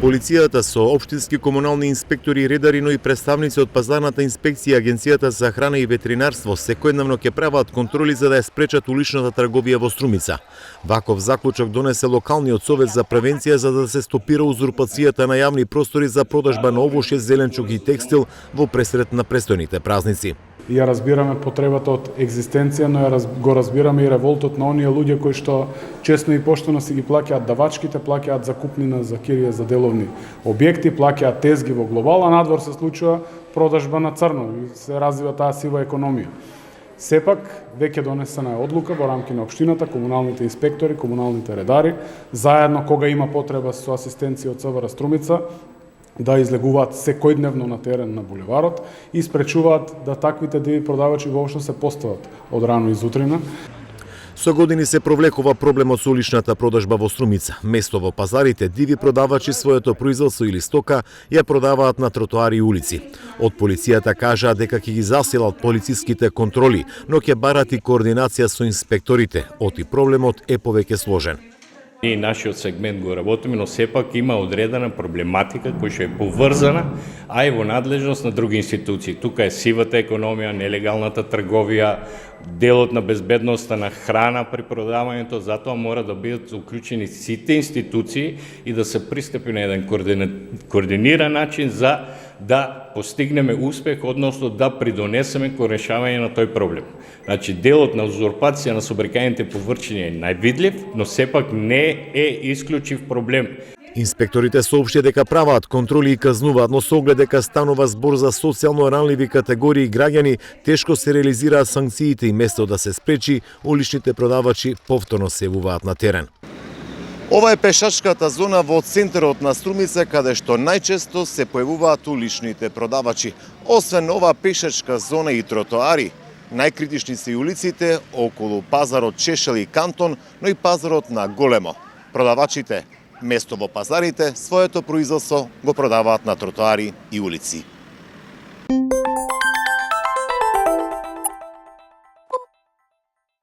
Полицијата со општински комунални инспектори и редари, но и представници од пазарната инспекција и Агенцијата за храна и ветеринарство секојдневно ќе прават контроли за да ја спречат уличната трговија во Струмица. Ваков заклучок донесе локалниот совет за превенција за да се стопира узурпацијата на јавни простори за продажба на овошје, зеленчук и текстил во пресред на престојните празници. Ја разбираме потребата од екзистенција, но го разбираме и револтот на оние луѓе кои што честно и поштено си ги плаќаат давачките, плаќаат закупнина за кирија за деловни објекти, плаќаат тезги во глобал, а надвор се случува продажба на црно и се развива таа сива економија. Сепак, веќе донесена е одлука во рамки на општината, комуналните инспектори, комуналните редари, заедно кога има потреба со асистенција од ЦВР Струмица, да излегуваат секојдневно на терен на булеварот и спречуваат да таквите диви продавачи воопшто се постават од рано изутрина. Со години се провлекува проблемот со уличната продажба во Струмица. Место во пазарите, диви продавачи своето производство или стока ја продаваат на тротоари и улици. Од полицијата кажаа дека ќе ги засилат полициските контроли, но ќе барат и координација со инспекторите, оти проблемот е повеќе сложен. Ние нашиот сегмент го работиме, но сепак има одредена проблематика која е поврзана, а и во надлежност на други институции. Тука е сивата економија, нелегалната трговија, делот на безбедноста на храна при продавањето, затоа мора да бидат уклучени сите институции и да се пристапи на еден координиран начин за да постигнеме успех, односно да придонесеме кон решавање на тој проблем. Значи, делот на узурпација на собрекајните површини е највидлив, но сепак не е исклучив проблем. Инспекторите соопшти дека праваат контроли и казнуваат, но со оглед дека станува збор за социјално ранливи категории граѓани, тешко се реализираат санкциите и место да се спречи, уличните продавачи повторно се јавуваат на терен. Ова е пешачката зона во центарот на Струмица, каде што најчесто се појавуваат уличните продавачи. Освен ова пешачка зона и тротоари, најкритични се и улиците околу пазарот Чешел и Кантон, но и пазарот на Големо. Продавачите место во пазарите своето производство го продаваат на тротоари и улици.